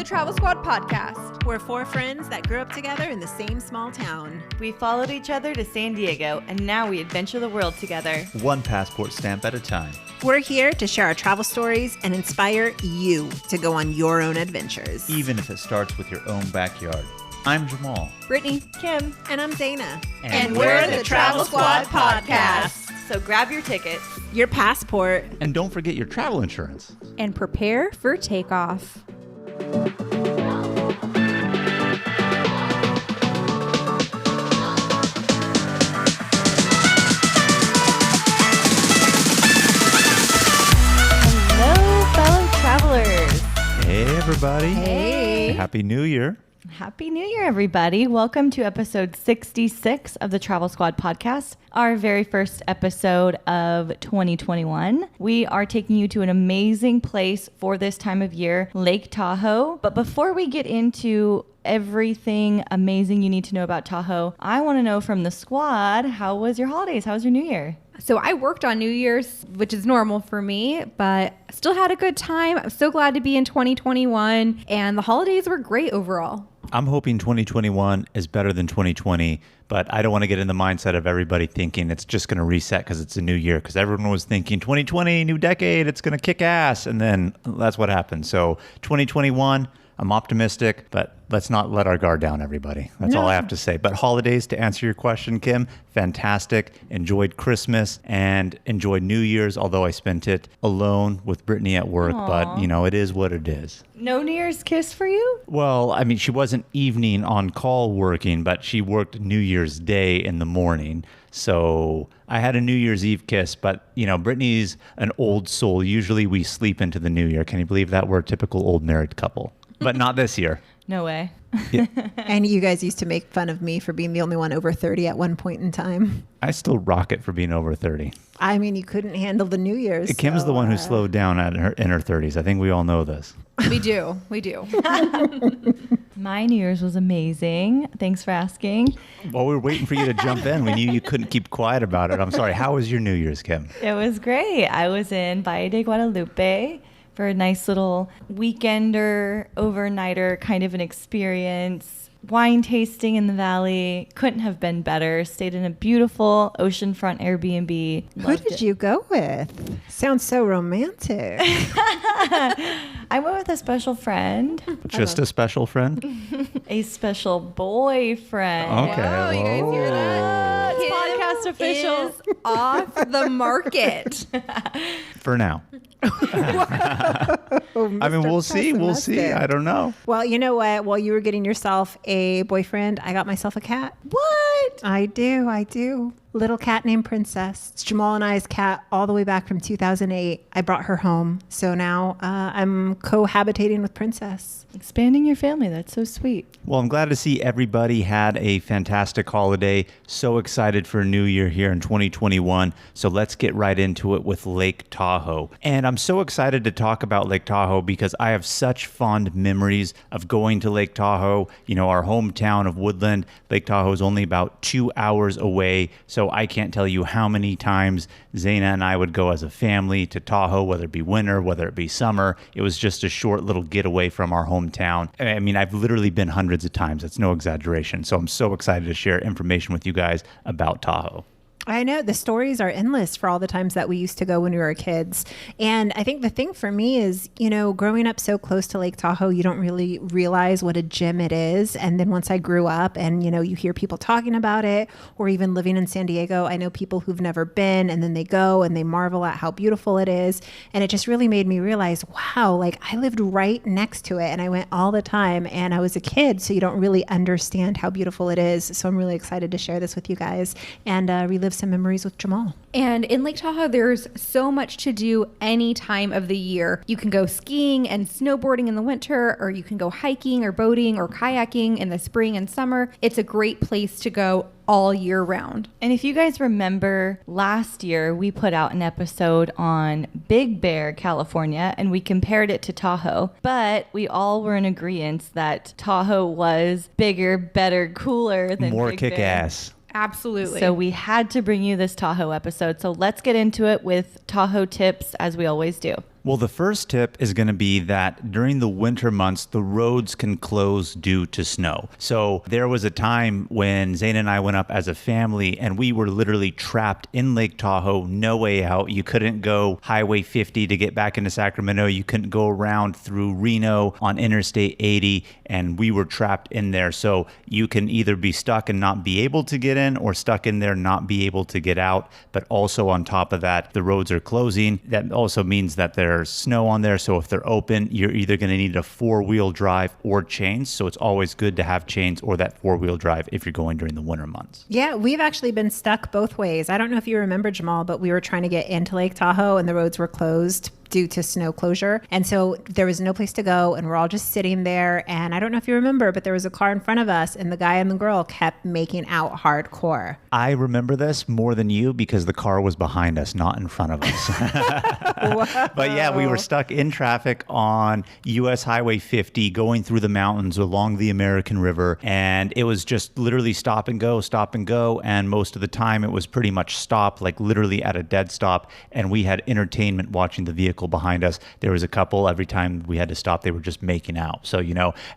the Travel Squad podcast. We're four friends that grew up together in the same small town. We followed each other to San Diego, and now we adventure the world together. One passport stamp at a time. We're here to share our travel stories and inspire you to go on your own adventures. Even if it starts with your own backyard. I'm Jamal. Brittanie, Kim, And I'm Zeina. and we're the Travel Squad podcast. so grab your tickets. Your passport. And don't forget your travel insurance. And prepare for takeoff. Hello, fellow travelers. Hey, everybody. Hey. Happy New Year. Happy New Year, everybody. Welcome to episode 66 of the Travel Squad podcast, our very first episode of 2021. We are taking you to an amazing place for this time of year, Lake Tahoe. But before we get into everything amazing you need to know about Tahoe, I want to know from the squad, how was your holidays? How was your New Year? So I worked on New Year's, which is normal for me, but still had a good time. I'm so glad to be in 2021, and the holidays were great overall. I'm hoping 2021 is better than 2020, but I don't want to get in the mindset of everybody thinking it's just going to reset because it's a new year, because everyone was thinking 2020, new decade, it's going to kick ass. And then that's what happened. So 2021, I'm optimistic, but let's not let our guard down, everybody. That's all I have to say. But holidays, to answer your question, Kim, fantastic. Enjoyed Christmas and enjoyed New Year's, although I spent it alone with Brittanie at work. Aww. But, you know, it is what it is. No New Year's kiss for you? Well, I mean, she wasn't evening on call working, but she worked New Year's Day in the morning. So I had a New Year's Eve kiss, but, you know, Brittanie's an old soul. Usually we sleep into the new year. Can you believe that? We're a typical old married couple. But not this year. No way. And you guys used to make fun of me for being the only one over 30 at one point in time. I still rock it for being over 30. I mean, you couldn't handle the New Year's. Kim's the one who slowed down in her 30s. I think we all know this. We do. My New Year's was amazing. Thanks for asking. While we were waiting for you to jump in, we knew you couldn't keep quiet about it. I'm sorry. How was your New Year's, Kim? It was great. I was in Valle de Guadalupe for a nice little weekender, overnighter kind of an experience. Wine tasting in the valley. Couldn't have been better. Stayed in a beautiful oceanfront Airbnb. Who did you go with? Sounds so romantic. I went with a special friend. Just a special friend? A special boyfriend. Okay. Oh, you guys hear that? It's podcast official. Is off the market. For now. I mean, we'll see. We'll see. I don't know. Well, you know what? While you were getting yourself a boyfriend, I got myself a cat. What? I do. Little cat named Princess. It's Jamal and I's cat all the way back from 2008. I brought her home. So now I'm cohabitating with Princess. Expanding your family. That's so sweet. Well, I'm glad to see everybody had a fantastic holiday. So excited for a new year here in 2021. So let's get right into it with Lake Tahoe. And I'm so excited to talk about Lake Tahoe because I have such fond memories of going to Lake Tahoe. You know, our hometown of Woodland. Lake Tahoe is only about 2 hours away. So I can't tell you how many times Zeina and I would go as a family to Tahoe, whether it be winter, whether it be summer. It was just a short little getaway from our hometown. I mean, I've literally been hundreds of times. That's no exaggeration. So I'm so excited to share information with you guys about Tahoe. I know the stories are endless for all the times that we used to go when we were kids. And I think the thing for me is, you know, growing up so close to Lake Tahoe, you don't really realize what a gem it is. And then once I grew up and, you know, you hear people talking about it, or even living in San Diego, I know people who've never been and then they go and they marvel at how beautiful it is. And it just really made me realize, wow, like I lived right next to it and I went all the time and I was a kid. So you don't really understand how beautiful it is. So I'm really excited to share this with you guys and relive some memories with Jamal. And in Lake Tahoe, there's so much to do any time of the year. You can go skiing and snowboarding in the winter, or you can go hiking or boating or kayaking in the spring and summer. It's a great place to go all year round. And if you guys remember, last year we put out an episode on Big Bear, California, and we compared it to Tahoe. But we all were in agreement that Tahoe was bigger, better, cooler than More Big kick Bear. ass. Absolutely. So we had to bring you this Tahoe episode. So let's get into it with Tahoe tips as we always do. Well, the first tip is going to be that during the winter months, the roads can close due to snow. So there was a time when Zeina and I went up as a family and we were literally trapped in Lake Tahoe, no way out. You couldn't go Highway 50 to get back into Sacramento. You couldn't go around through Reno on Interstate 80, and we were trapped in there. So you can either be stuck and not be able to get in, or stuck in there, not be able to get out. But also on top of that, the roads are closing. That also means that there's snow on there. So if they're open, you're either going to need a 4-wheel drive or chains. So it's always good to have chains or that 4-wheel drive if you're going during the winter months. Yeah, we've actually been stuck both ways. I don't know if you remember, Jamal, but we were trying to get into Lake Tahoe and the roads were closed due to snow closure. And so there was no place to go and we're all just sitting there. And I don't know if you remember, but there was a car in front of us and the guy and the girl kept making out hardcore. I remember this more than you because the car was behind us, not in front of us. But yeah, we were stuck in traffic on US Highway 50 going through the mountains along the American River. And it was just literally stop and go, stop and go. And most of the time it was pretty much stop, like literally at a dead stop. And we had entertainment watching the vehicle behind us. There was a couple, every time we had to stop, they were just making out. So,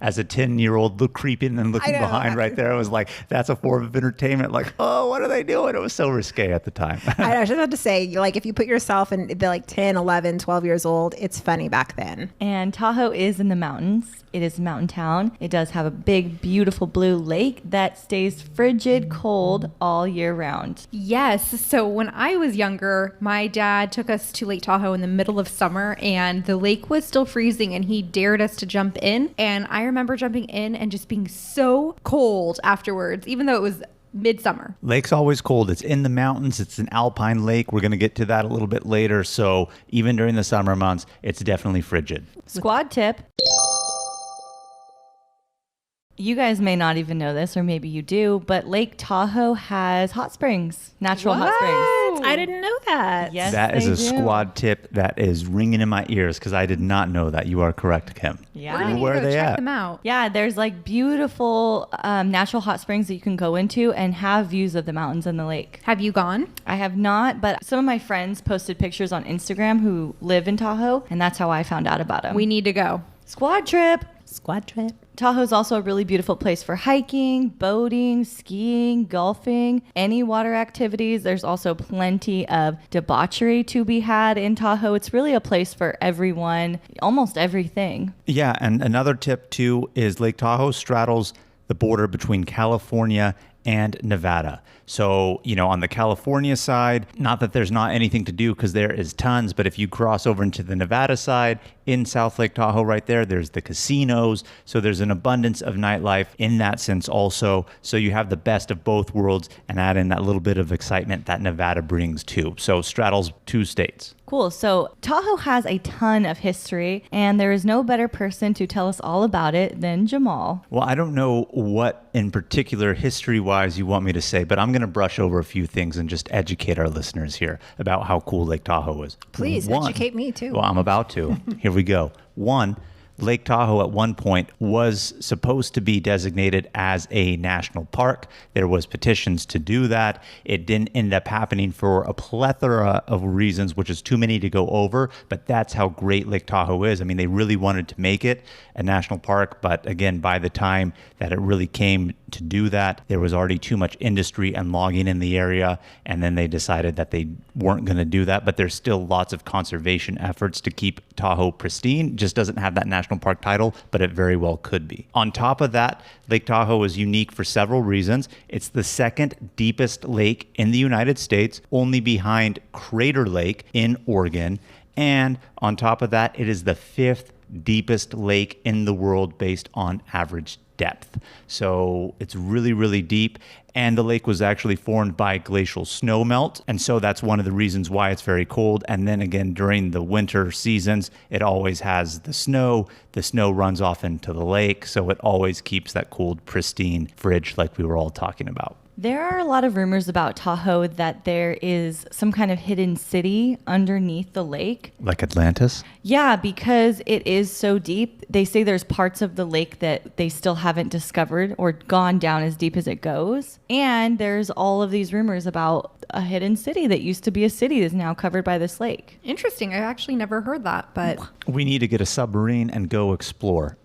as a 10-year-old creeping and looking behind right there, I was like, that's a form of entertainment. Like, oh, what are they doing? It was so risque at the time. I was just about to say, like, if you put yourself in the 10, 11, 12 years old, it's funny back then. And Tahoe is in the mountains. It is a mountain town. It does have a big, beautiful blue lake that stays frigid cold all year round. Yes. So when I was younger, my dad took us to Lake Tahoe in the middle of summer and the lake was still freezing and he dared us to jump in. And I remember jumping in and just being so cold afterwards, even though it was midsummer. Lake's always cold. It's in the mountains. It's an alpine lake. We're going to get to that a little bit later. So even during the summer months, it's definitely frigid. Squad tip. You guys may not even know this, or maybe you do, but Lake Tahoe has hot springs, natural hot springs. I didn't know that. Yes, that is they a do. squad tip that is ringing in my ears because I did not know that. You are correct, Kim. Yeah. We're gonna need Where to are go they check at? them out. Yeah, there's like beautiful natural hot springs that you can go into and have views of the mountains and the lake. Have you gone? I have not, but some of my friends posted pictures on Instagram who live in Tahoe, and that's how I found out about them. We need to go. Squad trip. Squad trip. Tahoe is also a really beautiful place for hiking, boating, skiing, golfing, any water activities. There's also plenty of debauchery to be had in Tahoe. It's really a place for everyone, almost everything. Yeah, and another tip too is Lake Tahoe straddles the border between California and Nevada. So, on the California side, not that there's not anything to do because there is tons, but if you cross over into the Nevada side, in South Lake Tahoe right there, there's the casinos. So there's an abundance of nightlife in that sense also. So you have the best of both worlds and add in that little bit of excitement that Nevada brings too. So straddles 2 states. Cool. So Tahoe has a ton of history, and there is no better person to tell us all about it than Jamal. Well, I don't know what in particular history-wise you want me to say, but I'm going to brush over a few things and just educate our listeners here about how cool Lake Tahoe is. Please educate me too. Well, I'm about to. Here we go. 1, Lake Tahoe at one point was supposed to be designated as a national park. There was petitions to do that. It didn't end up happening for a plethora of reasons, which is too many to go over, but that's how great Lake Tahoe is. I mean, they really wanted to make it a national park, but again, by the time that it really came to do that, there was already too much industry and logging in the area, and then they decided that they weren't going to do that, but there's still lots of conservation efforts to keep Tahoe pristine. Just doesn't have that national park title, but it very well could be. On top of that, Lake Tahoe is unique for several reasons. It's the 2nd deepest lake in the United States, only behind Crater Lake in Oregon, and on top of that, it is the 5th deepest lake in the world based on average depth. So it's really, really deep. And the lake was actually formed by glacial snowmelt. And so that's one of the reasons why it's very cold. And then again, during the winter seasons, it always has the snow. The snow runs off into the lake. So it always keeps that cold, pristine fridge like we were all talking about. There are a lot of rumors about Tahoe that there is some kind of hidden city underneath the lake. Like Atlantis? Yeah, because it is so deep. They say there's parts of the lake that they still haven't discovered or gone down as deep as it goes. And there's all of these rumors about a hidden city that used to be a city that's now covered by this lake. Interesting. I actually never heard that, but We need to get a submarine and go explore.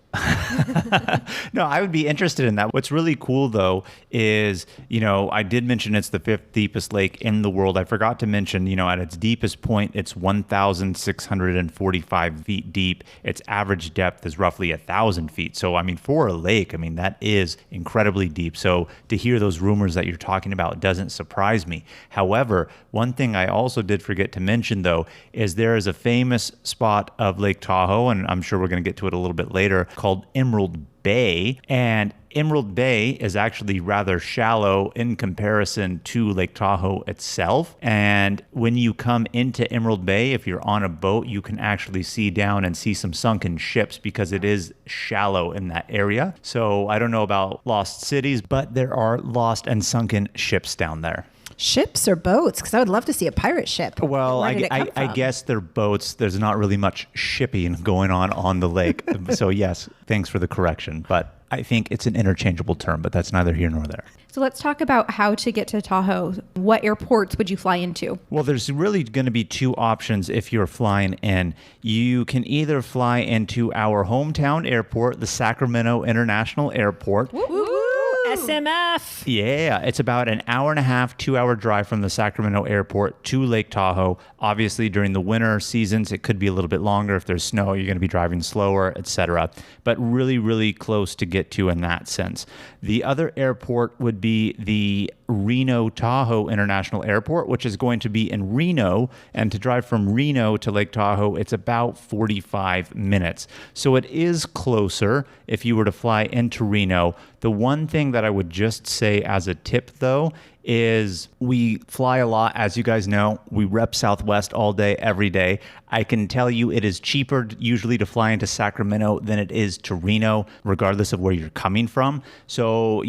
No, I would be interested in that. What's really cool, though, is, I did mention it's the fifth deepest lake in the world. I forgot to mention, at its deepest point, it's 1,645 feet deep. Its average depth is roughly 1,000 feet. So, for a lake, that is incredibly deep. So to hear those rumors that you're talking about doesn't surprise me. However, one thing I also did forget to mention, though, is there is a famous spot of Lake Tahoe, and I'm sure we're going to get to it a little bit later, called Emerald Bay. And Emerald Bay is actually rather shallow in comparison to Lake Tahoe itself. And when you come into Emerald Bay, if you're on a boat, you can actually see down and see some sunken ships because it is shallow in that area. So I don't know about lost cities, but there are lost and sunken ships down there. Ships or boats? Because I would love to see a pirate ship. Well, Where did it come I from? guess they're boats. There's not really much shipping going on the lake. So yes, thanks for the correction. But I think it's an interchangeable term, but that's neither here nor there. so let's talk about how to get to Tahoe. What airports would you fly into? Well, there's really going to be two options if you're flying in. You can either fly into our hometown airport, the Sacramento International Airport. SMF. Yeah, it's about an hour and a half, 2-hour drive from the Sacramento airport to Lake Tahoe. Obviously, during the winter seasons, it could be a little bit longer. If there's snow, you're going to be driving slower, etc. But really, really close to get to in that sense. The other airport would be the Reno Tahoe International Airport, which is going to be in Reno. And to drive from Reno to Lake Tahoe, it's about 45 minutes. So it is closer if you were to fly into Reno. The one thing that I would just say as a tip, though, is we fly a lot. As you guys know, we rep Southwest all day, every day. I can tell you it is cheaper usually to fly into Sacramento than it is to Reno, regardless of where you're coming from. So,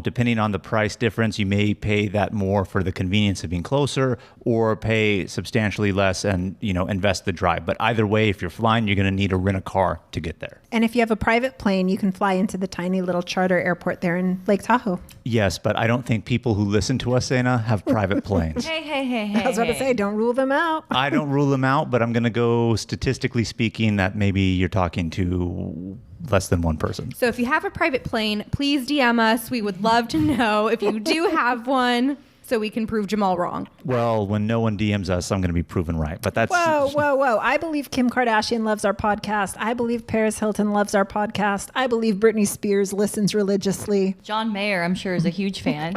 depending on the price difference, you may pay that more for the convenience of being closer or pay substantially less and, invest the drive. But either way, if you're flying, you're going to need to rent a car to get there. And if you have a private plane, you can fly into the tiny little charter airport there in Lake Tahoe. Yes, but I don't think people who listen to us, Zeina, have private planes. Hey. I was about to say, don't rule them out. I don't rule them out, but I'm going to go statistically speaking that maybe you're talking to less than one person. So if you have a private plane, please DM us. We would love to know if you do have one so we can prove Jamal wrong. Well, when no one DMs us, I'm going to be proven right. But that's Whoa. I believe Kim Kardashian loves our podcast. I believe Paris Hilton loves our podcast. I believe Britney Spears listens religiously. John Mayer, I'm sure, is a huge fan.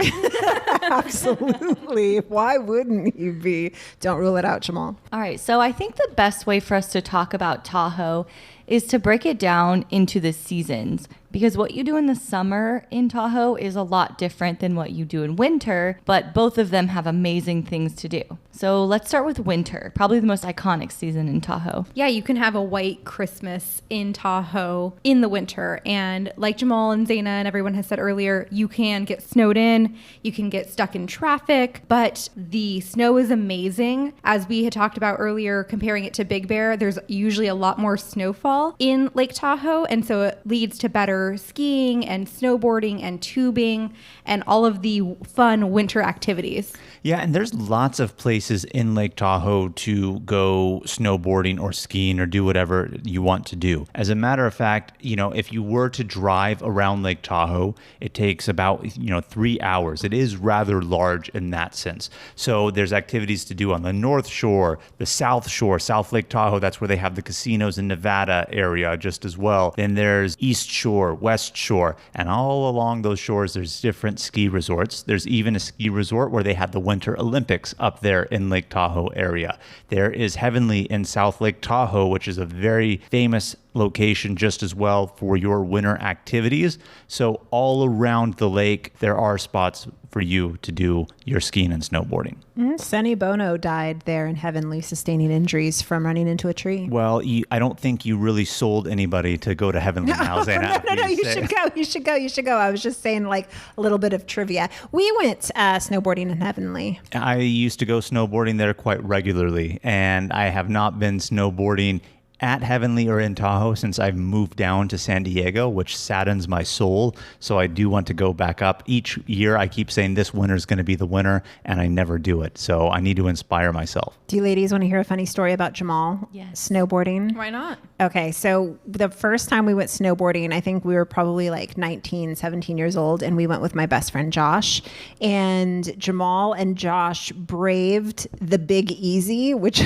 Absolutely. Why wouldn't you be? Don't rule it out, Jamal. All right, so I think the best way for us to talk about Tahoe is to break it down into the seasons, because what you do in the summer in Tahoe is a lot different than what you do in winter, but both of them have amazing things to do. So let's start with winter, probably the most iconic season in Tahoe. Yeah, you can have a white Christmas in Tahoe in the winter. And like Jamal and Zeina and everyone has said earlier, you can get snowed in, you can get stuck in traffic, but the snow is amazing. As we had talked about earlier, comparing it to Big Bear, there's usually a lot more snowfall in Lake Tahoe. And so it leads to better skiing and snowboarding and tubing and all of the fun winter activities. Yeah, and there's lots of places in Lake Tahoe to go snowboarding or skiing or do whatever you want to do. As a matter of fact, if you were to drive around Lake Tahoe, it takes about, 3 hours. It is rather large in that sense. So there's activities to do on the North Shore, the South Shore, South Lake Tahoe. That's where they have the casinos in Nevada area just as well. Then there's East Shore, West Shore, and all along those shores, there's different ski resorts. There's even a ski resort where they had the Winter Olympics up there in Lake Tahoe area. There is Heavenly in South Lake Tahoe, which is a very famous location just as well for your winter activities. So all around the lake, there are spots for you to do your skiing and snowboarding. Sonny Bono died there in Heavenly, sustaining injuries from running into a tree. Well, I don't think you really sold anybody to go to Heavenly now, Zeina. No, you should go. I was just saying like a little bit of trivia. We went snowboarding in Heavenly. I used to go snowboarding there quite regularly, and I have not been snowboarding at Heavenly or in Tahoe since I've moved down to San Diego, which saddens my soul. So I do want to go back up. Each year I keep saying this winter is going to be the winter, and I never do it. So I need to inspire myself. Do you ladies want to hear a funny story about Jamal? Yes. Snowboarding? Why not? Okay, so the first time we went snowboarding, I think we were probably like 19, 17 years old, and we went with my best friend Josh. And Jamal and Josh braved the Big Easy, which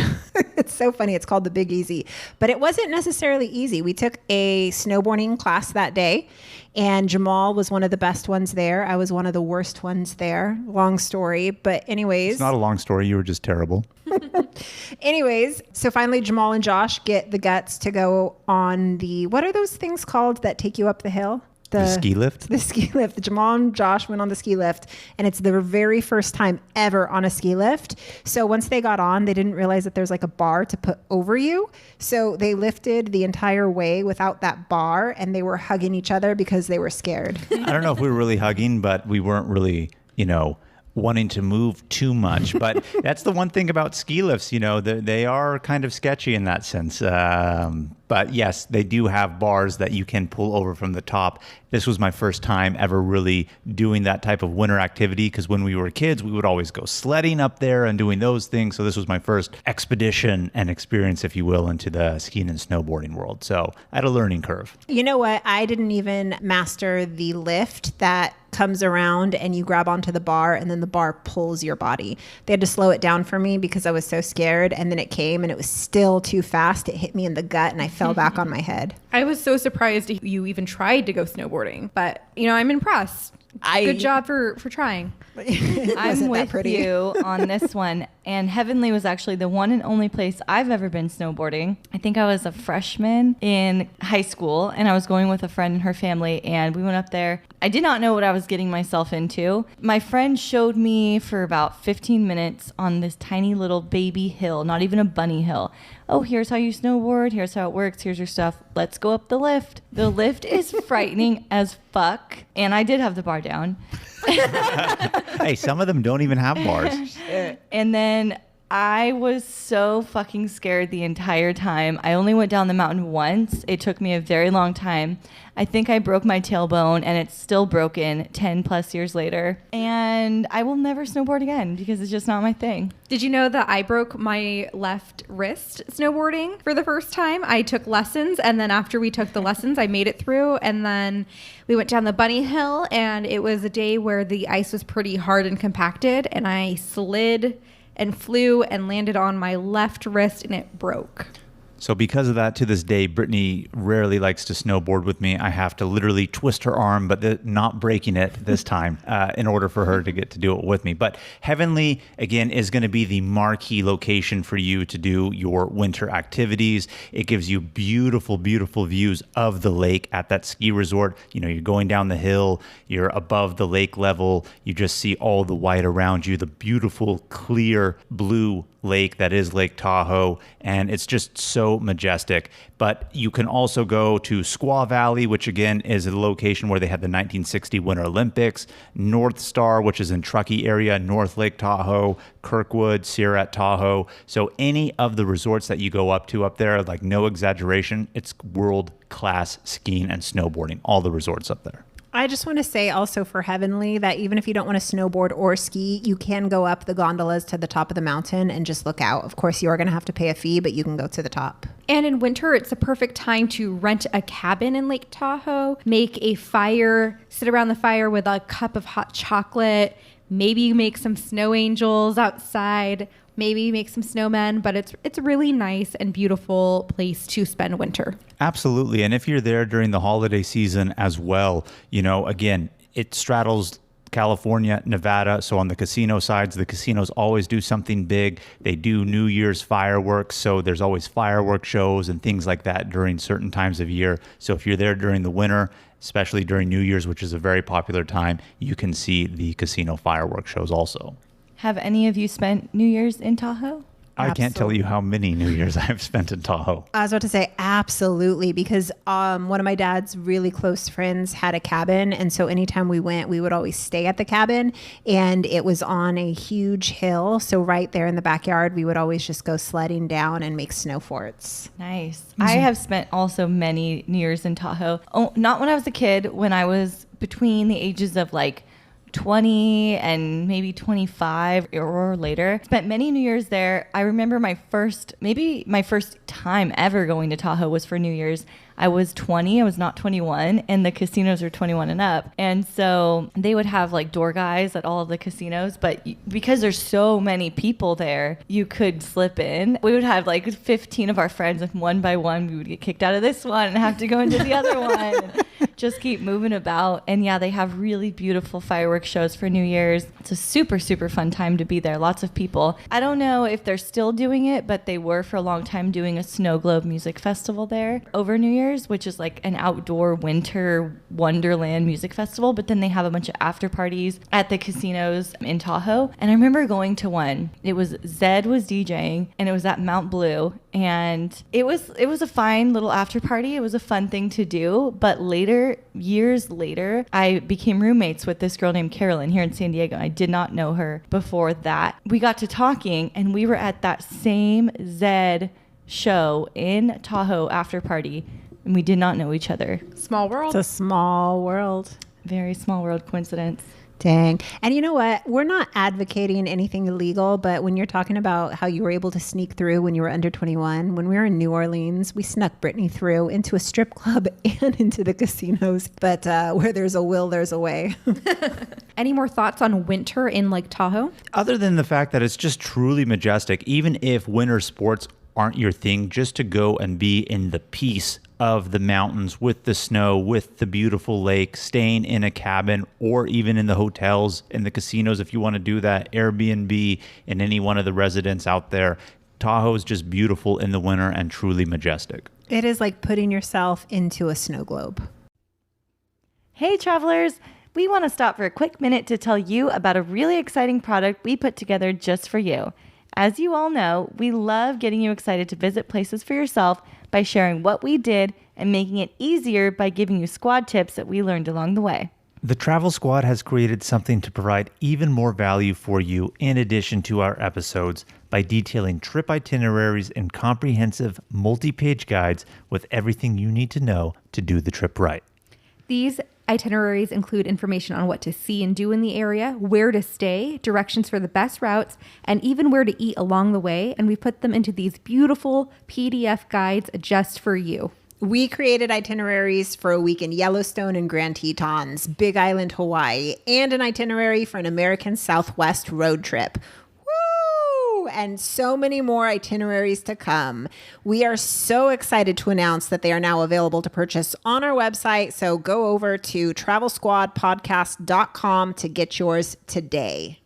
it's so funny. It's called the Big Easy, but it wasn't necessarily easy. We took a snowboarding class that day, and Jamal was one of the best ones there. I was one of the worst ones there. Long story, but anyways. It's not a long story. You were just terrible. Anyways, so finally Jamal and Josh get the guts to go on the, what are those things called that take you up the hill? The ski lift? The ski lift. Jamal and Josh went on the ski lift, and it's their very first time ever on a ski lift. So once they got on, they didn't realize that there's like a bar to put over you. So they lifted the entire way without that bar, and they were hugging each other because they were scared. I don't know if we were really hugging, but we weren't really, wanting to move too much. But that's the one thing about ski lifts, they are kind of sketchy in that sense. But yes, they do have bars that you can pull over from the top. This was my first time ever really doing that type of winter activity, because when we were kids, we would always go sledding up there and doing those things. So this was my first expedition and experience, if you will, into the skiing and snowboarding world. So I had a learning curve. You know what? I didn't even master the lift that comes around and you grab onto the bar and then the bar pulls your body. They had to slow it down for me because I was so scared, and then it came and it was still too fast. It hit me in the gut and I fell back on my head. I was so surprised you even tried to go snowboarding, but I'm impressed. Good job for trying. I'm with you on this one. And Heavenly was actually the one and only place I've ever been snowboarding. I think I was a freshman in high school, and I was going with a friend and her family, and we went up there. I did not know what I was getting myself into. My friend showed me for about 15 minutes on this tiny little baby hill, not even a bunny hill. Oh, here's how you snowboard. Here's how it works. Here's your stuff. Let's go up the lift. The lift is frightening as fuck. And I did have the bar down. Hey, some of them don't even have bars. And then I was so fucking scared the entire time. I only went down the mountain once. It took me a very long time. I think I broke my tailbone, and it's still broken 10 plus years later. And I will never snowboard again because it's just not my thing. Did you know that I broke my left wrist snowboarding for the first time? I took lessons, and then after we took the lessons, I made it through, and then we went down the bunny hill, and it was a day where the ice was pretty hard and compacted, and I slid and flew and landed on my left wrist, and it broke. So because of that, to this day, Brittanie rarely likes to snowboard with me. I have to literally twist her arm, but not breaking it this time in order for her to get to do it with me. But Heavenly, again, is going to be the marquee location for you to do your winter activities. It gives you beautiful, beautiful views of the lake at that ski resort. You're going down the hill, you're above the lake level. You just see all the white around you, the beautiful, clear blue lake that is Lake Tahoe, and it's just so majestic. But you can also go to Squaw Valley, which again is a location where they had the 1960 Winter Olympics, North Star, which is in Truckee area, North Lake Tahoe, Kirkwood, Sierra at Tahoe. So any of the resorts that you go up to up there, like no exaggeration, it's world-class skiing and snowboarding, all the resorts up there. I just want to say also for Heavenly that even if you don't want to snowboard or ski, you can go up the gondolas to the top of the mountain and just look out. Of course, you are going to have to pay a fee, but you can go to the top. And in winter, it's a perfect time to rent a cabin in Lake Tahoe, make a fire, sit around the fire with a cup of hot chocolate, maybe make some snow angels outside, maybe make some snowmen, but it's a really nice and beautiful place to spend winter. Absolutely. And if you're there during the holiday season as well, again, it straddles California, Nevada. So on the casino sides, the casinos always do something big. They do New Year's fireworks. So there's always firework shows and things like that during certain times of year. So if you're there during the winter, especially during New Year's, which is a very popular time, you can see the casino firework shows also. Have any of you spent New Year's in Tahoe? I can't tell you how many New Year's I've spent in Tahoe. I was about to say absolutely, because one of my dad's really close friends had a cabin. And so anytime we went, we would always stay at the cabin. And it was on a huge hill. So right there in the backyard, we would always just go sledding down and make snow forts. Nice. I have spent also many New Year's in Tahoe. Oh, not when I was a kid, when I was between the ages of like 20 and maybe 25 or later. Spent many New Year's there. I remember my first time ever going to Tahoe was for New Year's. I was 20, I was not 21, and the casinos were 21 and up. And so they would have like door guys at all of the casinos, but because there's so many people there, you could slip in. We would have like 15 of our friends, and one by one, we would get kicked out of this one and have to go into the other one. Just keep moving about. And yeah, they have really beautiful fireworks shows for New Year's. It's a super, super fun time to be there. Lots of people. I don't know if they're still doing it, but they were for a long time doing a snow globe music festival there over New Year's, which is like an outdoor winter wonderland music festival. But then they have a bunch of after parties at the casinos in Tahoe. And I remember going to one. It was Zed was DJing, and it was at Mount Blue. And it was a fine little after party. It was a fun thing to do. But years later, I became roommates with this girl named Carolyn here in San Diego. I did not know her before that. We got to talking, and we were at that same Zed show in Tahoe after party, and we did not know each other. Small world. It's a small world. Very small world coincidence. Dang. And you know what? We're not advocating anything illegal, but when you're talking about how you were able to sneak through when you were under 21, when we were in New Orleans, we snuck Brittanie through into a strip club and into the casinos. But where there's a will, there's a way. Any more thoughts on winter in Lake Tahoe? Other than the fact that it's just truly majestic, even if winter sports aren't your thing, just to go and be in the peace of the mountains with the snow, with the beautiful lake, staying in a cabin, or even in the hotels, in the casinos if you want to do that, Airbnb, in any one of the residents out there. Tahoe is just beautiful in the winter and truly majestic. It is like putting yourself into a snow globe. Hey travelers, we want to stop for a quick minute to tell you about a really exciting product we put together just for you. As you all know, we love getting you excited to visit places for yourself by sharing what we did and making it easier by giving you squad tips that we learned along the way. The Travel Squad has created something to provide even more value for you in addition to our episodes by detailing trip itineraries and comprehensive multi-page guides with everything you need to know to do the trip right. These itineraries include information on what to see and do in the area, where to stay, directions for the best routes, and even where to eat along the way. And we put them into these beautiful PDF guides just for you. We created itineraries for a week in Yellowstone and Grand Tetons, Big Island, Hawaii, and an itinerary for an American Southwest road trip. And so many more itineraries to come. We are so excited to announce that they are now available to purchase on our website. So go over to travelsquadpodcast.com to get yours today.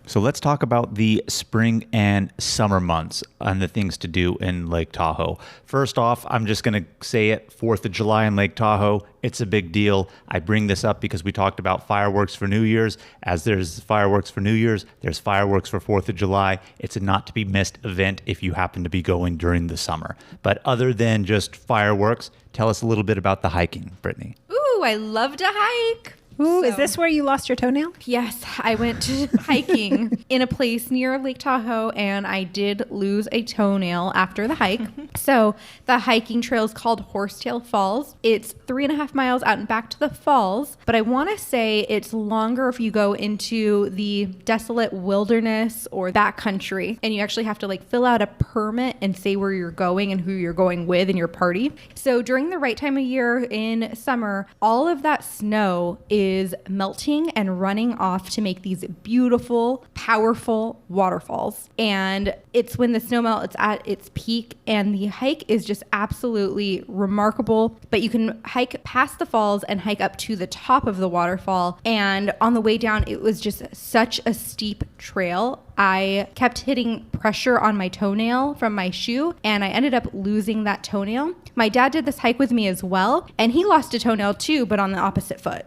So let's talk about the spring and summer months and the things to do in Lake Tahoe. First off, I'm just going to say it, 4th of July in Lake Tahoe. It's a big deal. I bring this up because we talked about fireworks for New Year's. As there's fireworks for New Year's, there's fireworks for 4th of July. It's a not to be missed event if you happen to be going during the summer. But other than just fireworks, tell us a little bit about the hiking, Brittanie. Ooh, I love to hike. Ooh, is this where you lost your toenail? Yes, I went hiking in a place near Lake Tahoe, and I did lose a toenail after the hike. So the hiking trail is called Horsetail Falls. It's 3.5 miles out and back to the falls, but I want to say it's longer if you go into the desolate wilderness or backcountry, and you actually have to like fill out a permit and say where you're going and who you're going with in your party. So during the right time of year in summer, all of that snow is melting and running off to make these beautiful, powerful waterfalls. And it's when the snow melt, it's at its peak, and the hike is just absolutely remarkable. But you can hike past the falls and hike up to the top of the waterfall. And on the way down, it was just such a steep trail. I kept hitting pressure on my toenail from my shoe, and I ended up losing that toenail. My dad did this hike with me as well, and he lost a toenail too, but on the opposite foot.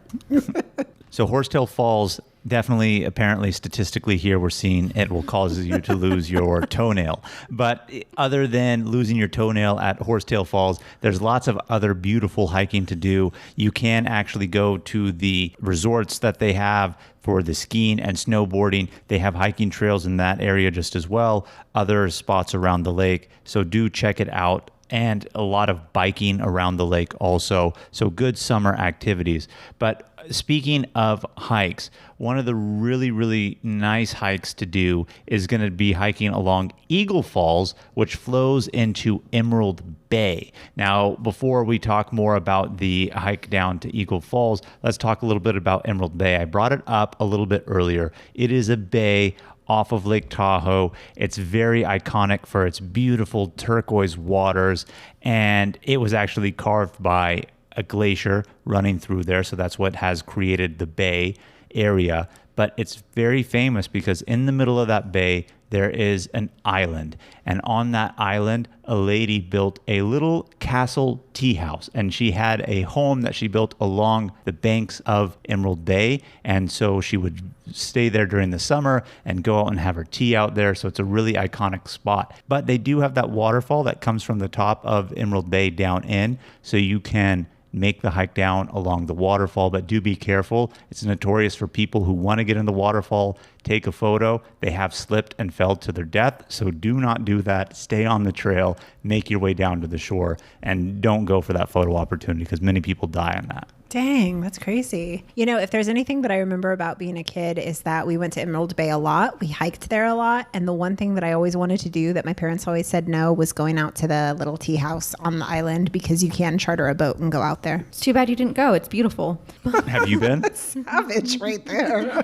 So Horsetail Falls, Definitely, apparently, statistically here, we're seeing it will cause you to lose your toenail. But other than losing your toenail at Horsetail Falls, there's lots of other beautiful hiking to do. You can actually go to the resorts that they have for the skiing and snowboarding. They have hiking trails in that area just as well, other spots around the lake. So do check it out. And a lot of biking around the lake also. So good summer activities. But speaking of hikes, one of the really, really nice hikes to do is going to be hiking along Eagle Falls, which flows into Emerald Bay. Now, before we talk more about the hike down to Eagle Falls, let's talk a little bit about Emerald Bay. I brought it up a little bit earlier. It is a bay off of Lake Tahoe. It's very iconic for its beautiful turquoise waters, and it was actually carved by a glacier running through there, so that's what has created the bay area. But it's very famous because in the middle of that bay, there is an island. And on that island, a lady built a little castle tea house. And she had a home that she built along the banks of Emerald Bay. And so she would stay there during the summer and go out and have her tea out there. So it's a really iconic spot. But they do have that waterfall that comes from the top of Emerald Bay down in. So you can make the hike down along the waterfall, but do be careful. It's notorious for people who want to get in the waterfall, take a photo. They have slipped and fell to their death. So do not do that. Stay on the trail, make your way down to the shore, and don't go for that photo opportunity because many people die on that. Dang, that's crazy. You know, if there's anything that I remember about being a kid is that we went to Emerald Bay a lot. We hiked there a lot. And the one thing that I always wanted to do that my parents always said no was going out to the little tea house on the island because you can charter a boat and go out there. It's too bad you didn't go. It's beautiful. Have you been? Savage right there.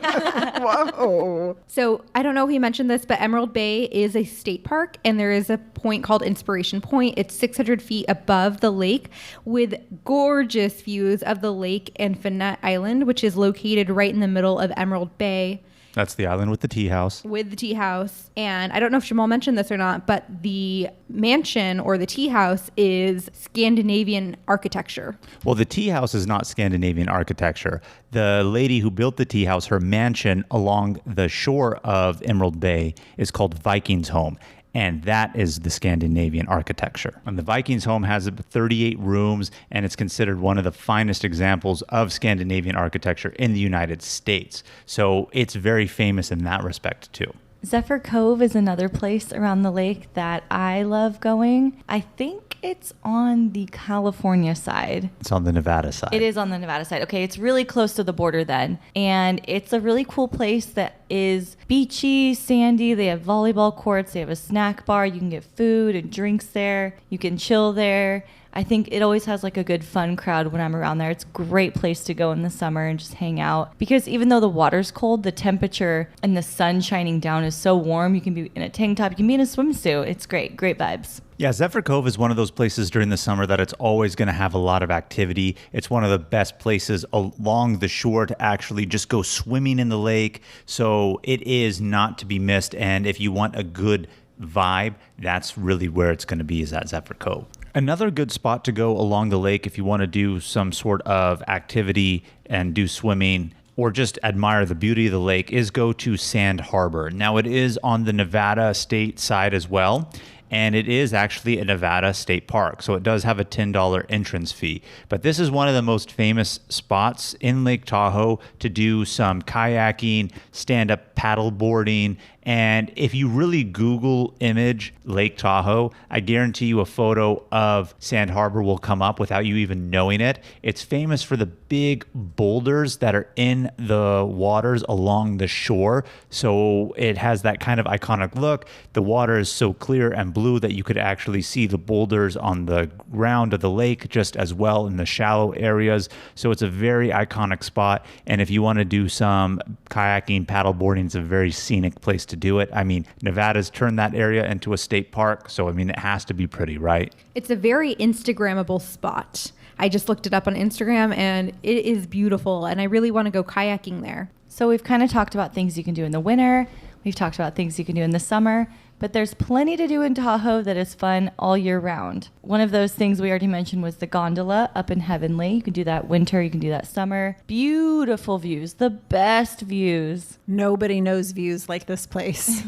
Whoa. So I don't know if he mentioned this, but Emerald Bay is a state park, and there is a point called Inspiration Point. It's 600 feet above the lake with gorgeous views of the lake and Finette Island, which is located right in the middle of Emerald Bay. That's the island with the tea house. With the tea house. And I don't know if Jamal mentioned this or not, but the mansion or the tea house is Scandinavian architecture. Well, the tea house is not Scandinavian architecture. The lady who built the tea house, her mansion along the shore of Emerald Bay is called Viking's Home. And that is the Scandinavian architecture. And the Vikings home has 38 rooms, and it's considered one of the finest examples of Scandinavian architecture in the United States. So it's very famous in that respect, too. Zephyr Cove is another place around the lake that I love going. I think it's on the California side. It's on the Nevada side. It is on the Nevada side. Okay, it's really close to the border then. And it's a really cool place that is beachy, sandy. They have volleyball courts. They have a snack bar. You can get food and drinks there. You can chill there. I think it always has like a good fun crowd when I'm around there. It's a great place to go in the summer and just hang out. Because even though the water's cold, the temperature and the sun shining down is so warm. You can be in a tank top. You can be in a swimsuit. It's great. Great vibes. Yeah, Zephyr Cove is one of those places during the summer that it's always going to have a lot of activity. It's one of the best places along the shore to actually just go swimming in the lake. So it is not to be missed. And if you want a good vibe, that's really where it's going to be, is at Zephyr Cove. Another good spot to go along the lake if you want to do some sort of activity and do swimming or just admire the beauty of the lake is go to Sand Harbor. Now, it is on the Nevada state side as well, and it is actually a Nevada state park, so it does have a $10 entrance fee. But this is one of the most famous spots in Lake Tahoe to do some kayaking, stand-up paddle boarding, and if you really Google image Lake Tahoe, I guarantee you a photo of Sand Harbor will come up without you even knowing it. It's famous for the big boulders that are in the waters along the shore. So it has that kind of iconic look. The water is so clear and blue that you could actually see the boulders on the ground of the lake just as well in the shallow areas. So it's a very iconic spot. And if you want to do some kayaking, paddle boarding, it's a very scenic place to do it. I mean, Nevada's turned that area into a state park, so I mean, it has to be pretty, right? It's a very Instagrammable spot. I just looked it up on Instagram, and it is beautiful, and I really want to go kayaking there. So we've kind of talked about things you can do in the winter. We've talked about things you can do in the summer, but there's plenty to do in Tahoe that is fun all year round. One of those things we already mentioned was the gondola up in Heavenly. You can do that winter, you can do that summer. Beautiful views, the best views. Nobody knows views like this place.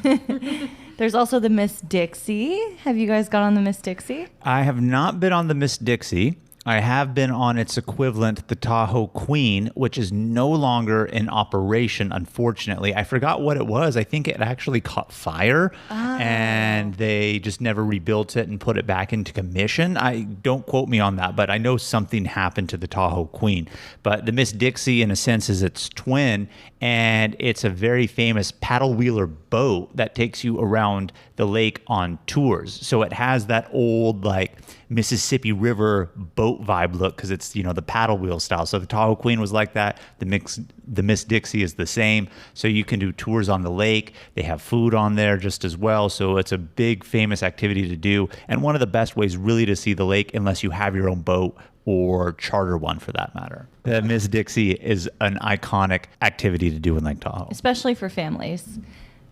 There's also the Miss Dixie. Have you guys got on the Miss Dixie? I have not been on the Miss Dixie. I have been on its equivalent, the Tahoe Queen, which is no longer in operation, unfortunately. I forgot what it was. I think it actually caught fire and they just never rebuilt it and put it back into commission. Don't quote me on that, but I know something happened to the Tahoe Queen. But the Miss Dixie, in a sense, is its twin, and it's a very famous paddle wheeler boat that takes you around the lake on tours. So it has that old, like, Mississippi River boat vibe look because it's, the paddle wheel style. So the Tahoe Queen was like that. The Miss Dixie is the same. So you can do tours on the lake. They have food on there just as well. So it's a big famous activity to do. And one of the best ways really to see the lake, unless you have your own boat or charter one for that matter. The Miss Dixie is an iconic activity to do in Lake Tahoe. Especially for families.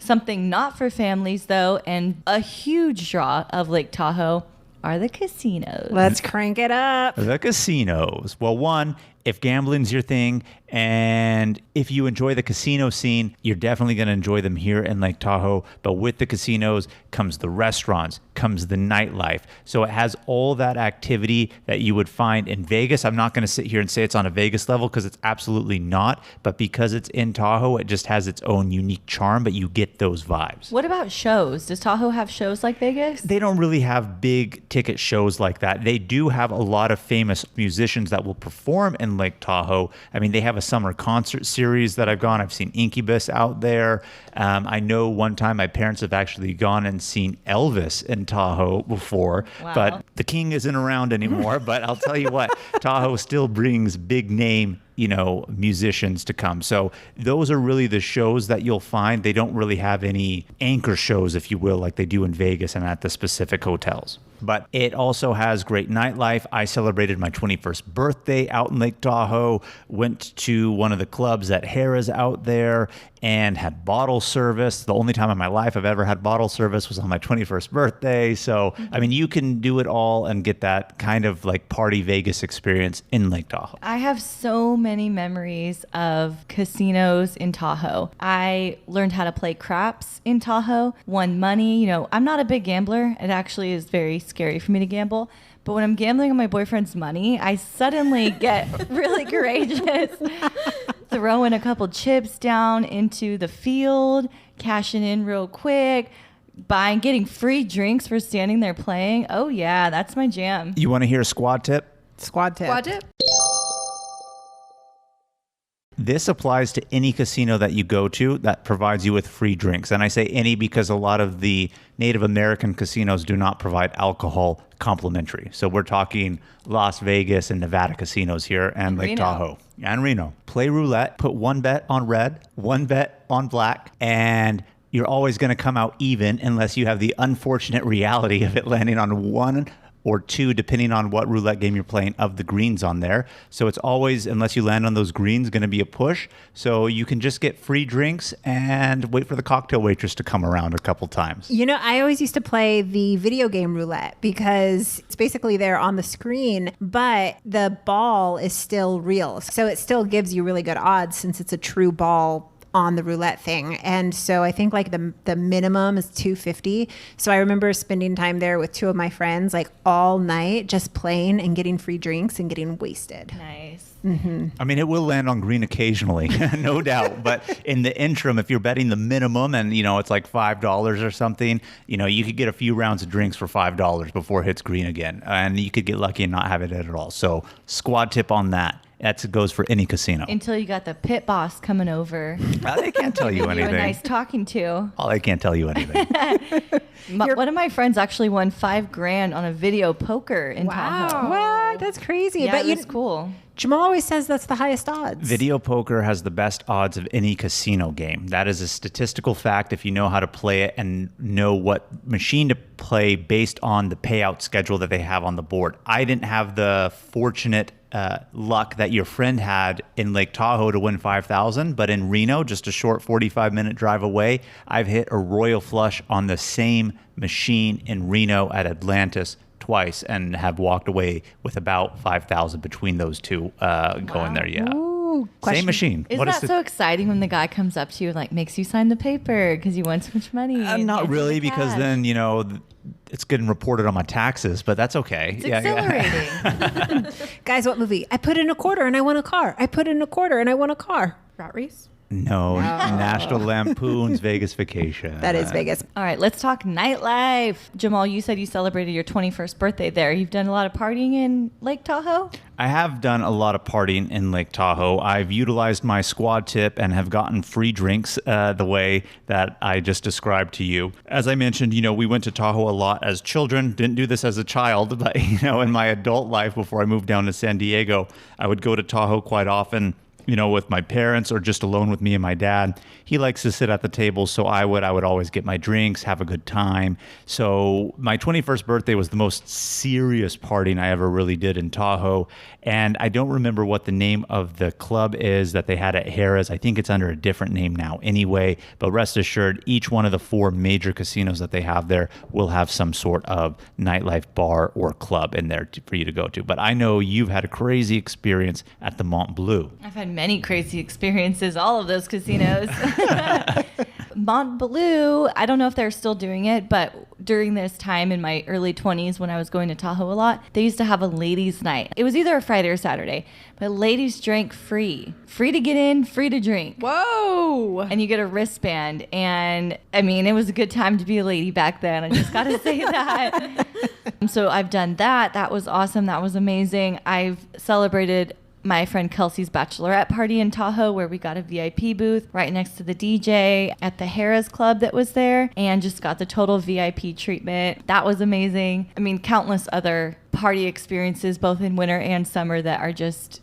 Something not for families, though, and a huge draw of Lake Tahoe are the casinos. Let's crank it up. The casinos. Well, one, if gambling's your thing and if you enjoy the casino scene, you're definitely going to enjoy them here in Lake Tahoe. But with the casinos comes the restaurants, comes the nightlife. So it has all that activity that you would find in Vegas. I'm not going to sit here and say it's on a Vegas level because it's absolutely not. But because it's in Tahoe, it just has its own unique charm, but you get those vibes. What about shows? Does Tahoe have shows like Vegas? They don't really have big ticket shows like that. They do have a lot of famous musicians that will perform in Lake Tahoe. I mean, they have a summer concert series that I've gone. I've seen Incubus out there. I know one time my parents have actually gone and seen Elvis in Tahoe before, but the king isn't around anymore. But I'll tell you what, Tahoe still brings big name musicians to come. So those are really the shows that you'll find. They don't really have any anchor shows, if you will, like they do in Vegas and at the specific hotels. But it also has great nightlife. I celebrated my 21st birthday out in Lake Tahoe, went to one of the clubs at Harrah's out there and had bottle service. The only time in my life I've ever had bottle service was on my 21st birthday. So, I mean, you can do it all and get that kind of like party Vegas experience in Lake Tahoe. I have so many memories of casinos in Tahoe. I learned how to play craps in Tahoe, won money. I'm not a big gambler. It actually is very scary for me to gamble. But when I'm gambling on my boyfriend's money, I suddenly get really courageous. Throwing a couple chips down into the field, cashing in real quick, getting free drinks for standing there playing. Oh yeah, that's my jam. You want to hear a squad tip? Squad tip. Squad tip. This applies to any casino that you go to that provides you with free drinks. And I say any because a lot of the Native American casinos do not provide alcohol complimentary. So we're talking Las Vegas and Nevada casinos here and Lake Tahoe and Reno. Play roulette, put one bet on red, one bet on black, and you're always going to come out even unless you have the unfortunate reality of it landing on one or two, depending on what roulette game you're playing, of the greens on there. So it's always, unless you land on those greens, going to be a push. So you can just get free drinks and wait for the cocktail waitress to come around a couple times. I always used to play the video game roulette because it's basically there on the screen, but the ball is still real. So it still gives you really good odds since it's a true ball on the roulette thing. And so I think like the minimum is $250. So I remember spending time there with two of my friends like all night just playing and getting free drinks and getting wasted. Nice. Mm-hmm. I mean, it will land on green occasionally, no doubt. But in the interim, if you're betting the minimum and, it's like $5 or something, you could get a few rounds of drinks for $5 before it hits green again. And you could get lucky and not have it at all. So squad tip on that. That goes for any casino. Until you got the pit boss coming over. They can't tell you anything. You were nice talking to. Oh, they can't tell you anything. One of my friends actually won $5,000 on a video poker in Tahoe. What? That's crazy. Yeah, but that's cool. Jamal always says that's the highest odds. Video poker has the best odds of any casino game. That is a statistical fact if you know how to play it and know what machine to play based on the payout schedule that they have on the board. I didn't have the fortunate luck that your friend had in Lake Tahoe to win 5,000, but in Reno, just a short 45-minute drive away, I've hit a royal flush on the same machine in Reno at Atlantis twice and have walked away with about 5,000 between those two going there. Yeah. Ooh, Same machine. Isn't that so exciting when the guy comes up to you and like makes you sign the paper because you won so much money? Not really, because then, it's getting reported on my taxes, but that's okay. It's exhilarating. Guys, what movie? I put in a quarter and I won a car. I put in a quarter and I won a car. Rat race? No, National Lampoon's Vegas Vacation. That is Vegas. All right, let's talk nightlife. Jamal, you said you celebrated your 21st birthday there. You've done a lot of partying in Lake Tahoe? I have done a lot of partying in Lake Tahoe. I've utilized my squad tip and have gotten free drinks the way that I just described to you. As I mentioned, we went to Tahoe a lot as children. Didn't do this as a child, but, in my adult life before I moved down to San Diego, I would go to Tahoe quite often. With my parents or just alone with me and my dad. He likes to sit at the table, so I would always get my drinks, have a good time. So my 21st birthday was the most serious partying I ever really did in Tahoe. And I don't remember what the name of the club is that they had at Harrah's. I think it's under a different name now anyway. But rest assured, each one of the 4 major casinos that they have there will have some sort of nightlife bar or club in there for you to go to. But I know you've had a crazy experience at the Mont Bleu. I've had many crazy experiences, all of those casinos. Mont Bleu, I don't know if they're still doing it, but during this time in my early 20s when I was going to Tahoe a lot, they used to have a ladies' night. It was either a Friday or Saturday, but ladies drank free. Free to get in, free to drink. Whoa! And you get a wristband. And it was a good time to be a lady back then. I just got to say that. So I've done that. That was awesome. That was amazing. I've celebrated my friend Kelsey's bachelorette party in Tahoe, where we got a VIP booth right next to the DJ at the Harrah's Club that was there, and just got the total VIP treatment. That was amazing. Countless other party experiences, both in winter and summer, that are just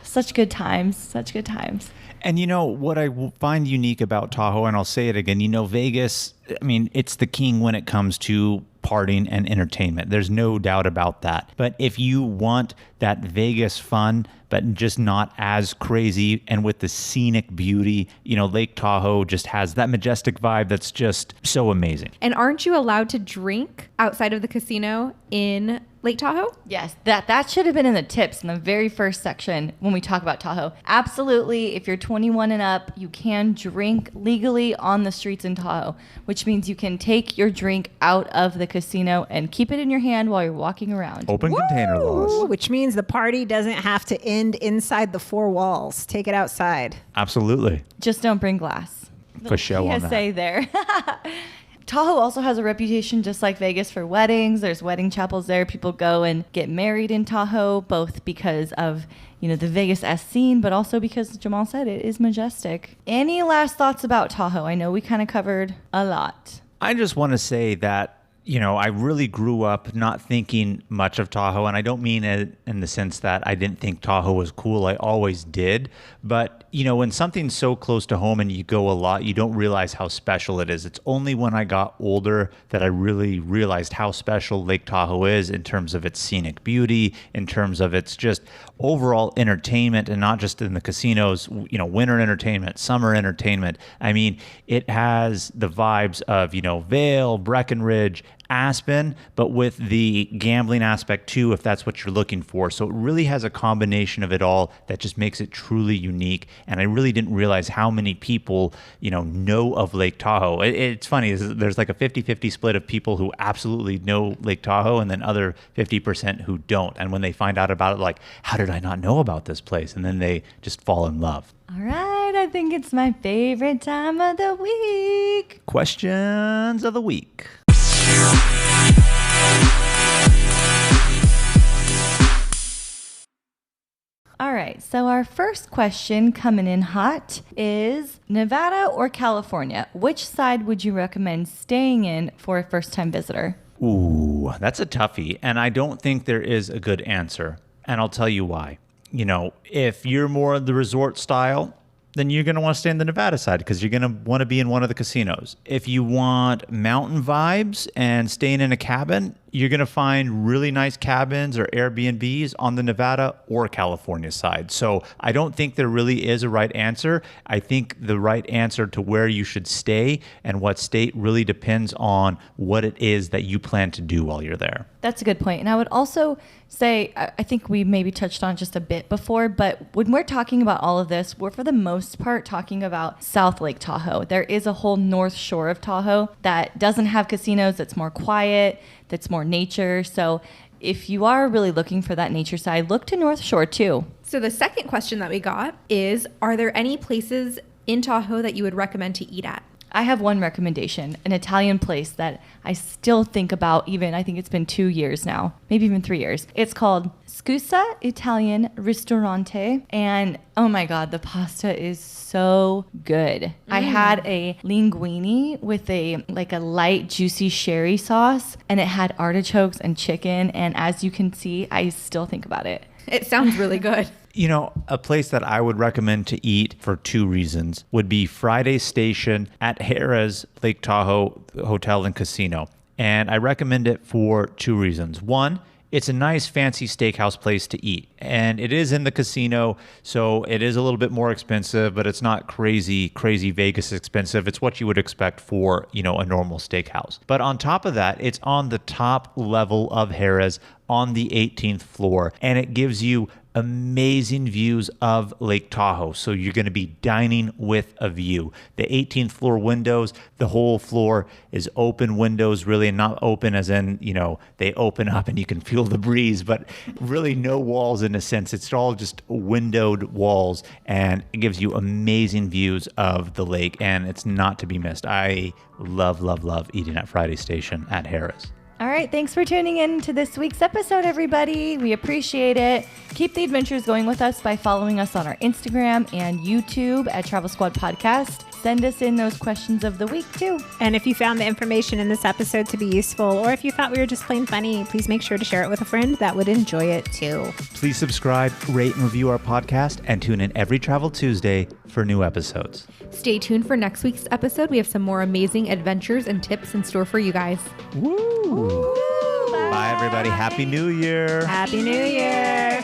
such good times. Such good times. And what I find unique about Tahoe, and I'll say it again, Vegas, it's the king when it comes to partying and entertainment. There's no doubt about that. But if you want that Vegas fun, but just not as crazy and with the scenic beauty, Lake Tahoe just has that majestic vibe that's just so amazing. And aren't you allowed to drink outside of the casino in Lake Tahoe? Yes, that should have been in the tips in the very first section when we talk about Tahoe. Absolutely, if you're 21 and up, you can drink legally on the streets in Tahoe, which means you can take your drink out of the casino and keep it in your hand while you're walking around. Open container laws. Which means the party doesn't have to end inside the 4 walls. Take it outside. Absolutely. Just don't bring glass. For show on that. PSA there. Tahoe also has a reputation, just like Vegas, for weddings. There's wedding chapels there. People go and get married in Tahoe, both because of, the Vegas-esque scene, but also because Jamal said it is majestic. Any last thoughts about Tahoe? I know we kind of covered a lot. I just want to say that, I really grew up not thinking much of Tahoe, and I don't mean it in the sense that I didn't think Tahoe was cool. I always did. But, when something's so close to home and you go a lot, you don't realize how special it is. It's only when I got older that I really realized how special Lake Tahoe is in terms of its scenic beauty, in terms of its just overall entertainment, and not just in the casinos, winter entertainment, summer entertainment. It has the vibes of, Vail, Breckenridge, Aspen, but with the gambling aspect too, if that's what you're looking for. So it really has a combination of it all that just makes it truly unique. And I really didn't realize how many people, know of Lake Tahoe. It's funny, there's like a 50-50 split of people who absolutely know Lake Tahoe and then other 50% who don't. And when they find out about it, like, how did I not know about this place? And then they just fall in love. All right, I think it's my favorite time of the week. Questions of the week. All right, so our first question coming in hot is Nevada or California? Which side would you recommend staying in for a first-time visitor? Ooh, that's a toughie, and I don't think there is a good answer, and I'll tell you why. If you're more of the resort style, then you're going to want to stay in the Nevada side because you're going to want to be in one of the casinos. If you want mountain vibes and staying in a cabin, you're going to find really nice cabins or Airbnbs on the Nevada or California side. So I don't think there really is a right answer. I think the right answer to where you should stay and what state really depends on what it is that you plan to do while you're there. That's a good point. And I would also say, I think we maybe touched on just a bit before, but when we're talking about all of this, we're for the most part talking about South Lake Tahoe. There is a whole north shore of Tahoe that doesn't have casinos, that's more quiet, that's more nature. So if you are really looking for that nature side, look to North Shore too. So the second question that we got is, are there any places in Tahoe that you would recommend to eat at? I have one recommendation, an Italian place that I still think about, I think it's been 2 years now, maybe even 3 years. It's called Scusa Italian Ristorante. And oh my God, the pasta is so good. I had a linguine with a light, juicy sherry sauce, and it had artichokes and chicken. And as you can see, I still think about it. It sounds really good. You know, a place that I would recommend to eat for 2 reasons would be Friday Station at Harrah's Lake Tahoe Hotel and Casino. And I recommend it for 2 reasons. One, it's a nice fancy steakhouse place to eat. And it is in the casino, so it is a little bit more expensive, but it's not crazy Vegas expensive. It's what you would expect for, a normal steakhouse. But on top of that, it's on the top level of Harrah's on the 18th floor, and it gives you amazing views of Lake Tahoe. So you're going to be dining with a view. The 18th floor windows, the whole floor is open windows, really, and not open as in, they open up and you can feel the breeze, but really no walls in a sense. It's all just windowed walls, and it gives you amazing views of the lake, and it's not to be missed. I love eating at Friday Station at Harrah's. All right, thanks for tuning in to this week's episode, everybody. We appreciate it. Keep the adventures going with us by following us on our Instagram and YouTube at Travel Squad Podcast. Send us in those questions of the week, too. And if you found the information in this episode to be useful, or if you thought we were just plain funny, please make sure to share it with a friend that would enjoy it, too. Please subscribe, rate, and review our podcast, and tune in every Travel Tuesday for new episodes. Stay tuned for next week's episode. We have some more amazing adventures and tips in store for you guys. Woo! Bye, everybody. Happy New Year. Happy New Year.